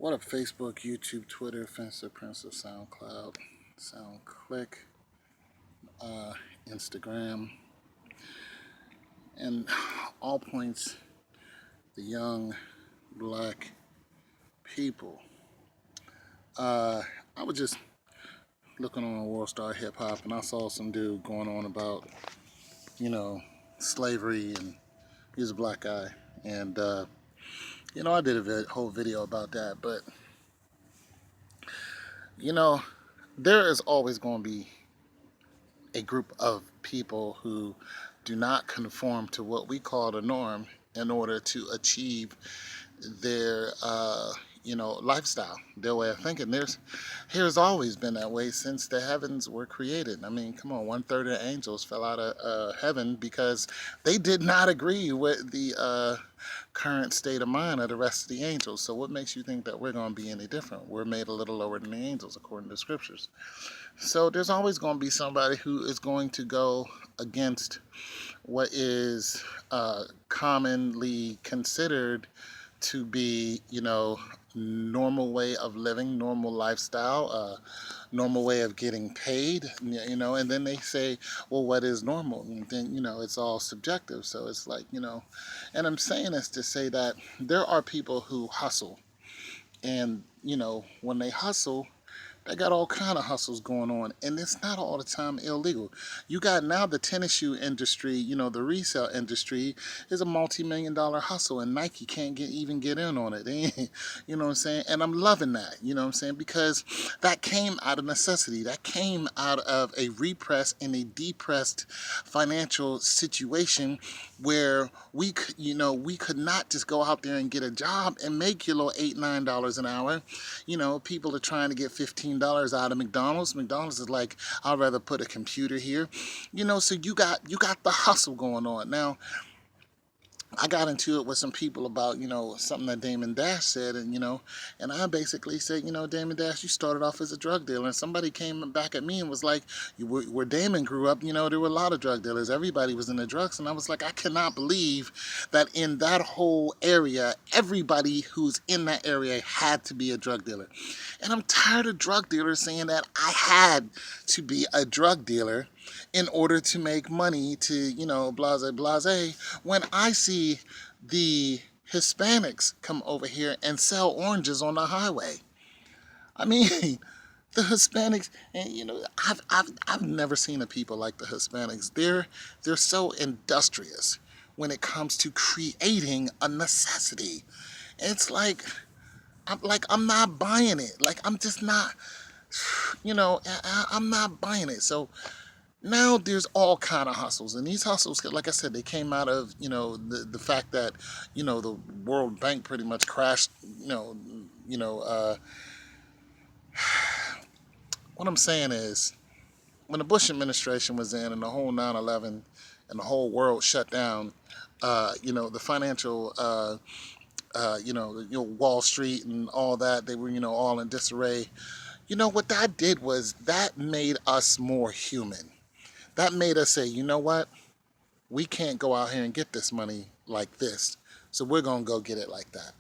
What up, Facebook, YouTube, Twitter, Fencer, Prince of SoundCloud, SoundClick, uh, Instagram, and all points, the young black people. Uh, I was just looking on World Star Hip Hop and I saw some dude going on about, you know, slavery, and he's a black guy. And, I did a whole video about that, but, you know, there is always going to be a group of people who do not conform to what we call the norm in order to achieve their lifestyle, their way of thinking. Here's always been that way since the heavens were created. I mean, come on, 1/3 of the angels fell out of heaven because they did not agree with the current state of mind of the rest of the angels. So what makes you think that we're going to be any different? We're made a little lower than the angels according to scriptures. So there's always going to be somebody who is going to go against what is commonly considered to be, normal way of living, normal lifestyle, normal way of getting paid, and then they say, well, what is normal? And then, it's all subjective. So it's like, and I'm saying this to say that there are people who hustle. And, when they hustle, they got all kind of hustles going on, and it's not all the time illegal. You got now the tennis shoe industry, the resale industry is a multi-million-dollar hustle, and Nike can't even get in on it. You know what I'm saying? And I'm loving that, you know what I'm saying? Because that came out of necessity. That came out of a repressed and a depressed financial situation where we could not just go out there and get a job and make your little $8, $9 an hour. People are trying to get $15 out of McDonald's. McDonald's is like, I'd rather put a computer here. So you got the hustle going on. Now, I got into it with some people about, something that Damon Dash said, and I basically said, Damon Dash, you started off as a drug dealer, and somebody came back at me and was like, where Damon grew up, there were a lot of drug dealers. Everybody was in the drugs, and I was like, I cannot believe that in that whole area, everybody who's in that area had to be a drug dealer. And I'm tired of drug dealers saying that I had to be a drug dealer in order to make money to, blase, blase, when I see the Hispanics come over here and sell oranges on the highway. I mean, the Hispanics, and I've never seen a people like the Hispanics. They're so industrious when it comes to creating a necessity. It's like I'm not buying it. Like I'm just not, I'm not buying it. So now there's all kind of hustles, and these hustles, like I said, they came out of the fact that the World Bank pretty much crashed. What I'm saying is, when the Bush administration was in, and the whole 9/11 and the whole world shut down, the financial, Wall Street and all that, they were all in disarray. What that did was that made us more human. That made us say, you know what? We can't go out here and get this money like this. So we're going to go get it like that.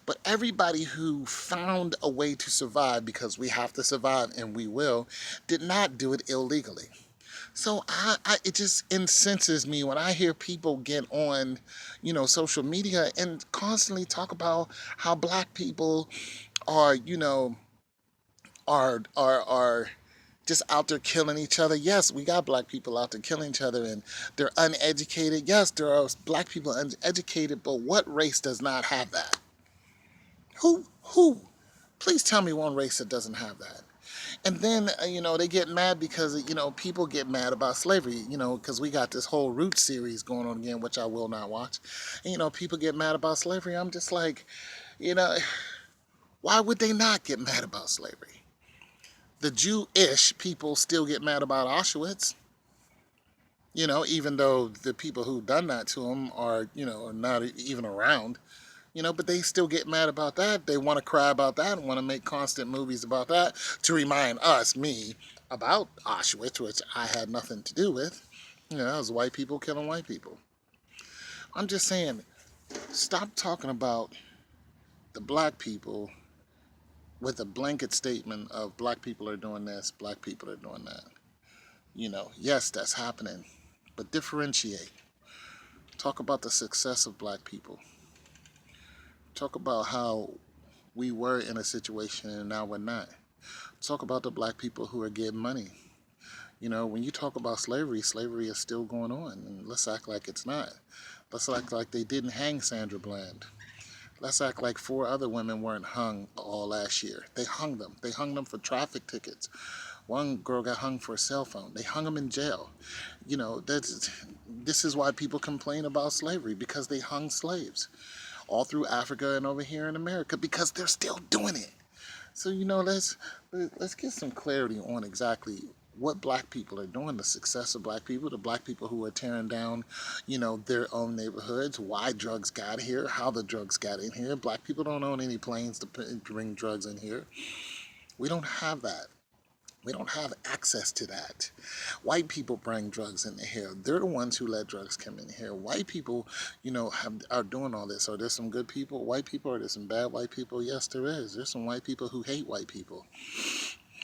But everybody who found a way to survive, because we have to survive and we will, did not do it illegally. So it just incenses me when I hear people get on, social media and constantly talk about how black people are, are just out there killing each other. Yes, we got black people out there killing each other, and they're uneducated. Yes, there are black people uneducated, but what race does not have that? Who? Please tell me one race that doesn't have that. And then, they get mad because, people get mad about slavery, because we got this whole Root series going on again, which I will not watch. And, people get mad about slavery. I'm just like, you know, why would they not get mad about slavery? The Jewish people still get mad about Auschwitz, even though the people who done that to them are, not even around, but they still get mad about that. They want to cry about that and want to make constant movies about that to remind me, about Auschwitz, which I had nothing to do with. That was white people killing white people. I'm just saying, stop talking about the black people with a blanket statement of black people are doing this, black people are doing that. Yes, that's happening, but differentiate. Talk about the success of black people. Talk about how we were in a situation and now we're not. Talk about the black people who are getting money. When you talk about slavery, slavery is still going on, and let's act like it's not. Let's act like they didn't hang Sandra Bland. Let's act like 4 other women weren't hung all last year. They hung them. They hung them for traffic tickets. One girl got hung for a cell phone. They hung them in jail. This is why people complain about slavery, because they hung slaves all through Africa and over here in America, because they're still doing it. So let's get some clarity on exactly what black people are doing, the success of black people, the black people who are tearing down, their own neighborhoods, why drugs got here, how the drugs got in here. Black people don't own any planes to bring drugs in here. We don't have that. We don't have access to that. White people bring drugs in here. They're the ones who let drugs come in here. White people, are doing all this. Are there some good people, white people? Are there some bad white people? Yes, there is. There's some white people who hate white people.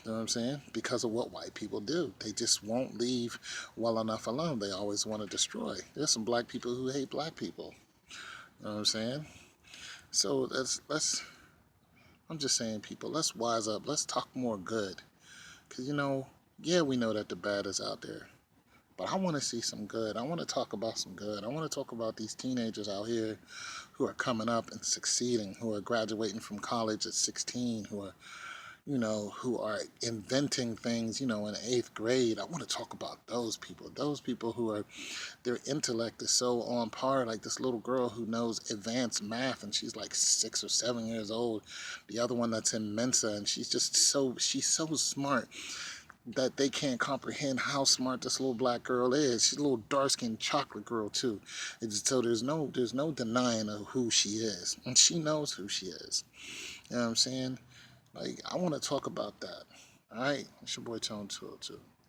You know what I'm saying? Because of what white people do. They just won't leave well enough alone. They always want to destroy. There's some black people who hate black people. You know what I'm saying? So I'm just saying, people, let's wise up. Let's talk more good. Because, yeah, we know that the bad is out there. But I want to see some good. I want to talk about some good. I want to talk about these teenagers out here who are coming up and succeeding, who are graduating from college at 16, who are inventing things, in 8th grade. I want to talk about those people who are, their intellect is so on par, like this little girl who knows advanced math and she's like 6 or 7 years old. The other one that's in Mensa, and she's so smart that they can't comprehend how smart this little black girl is. She's a little dark-skinned chocolate girl too. So there's no denying of who she is, and she knows who she is. You know what I'm saying? Like, I want to talk about that. All right, it's your boy Tone 202.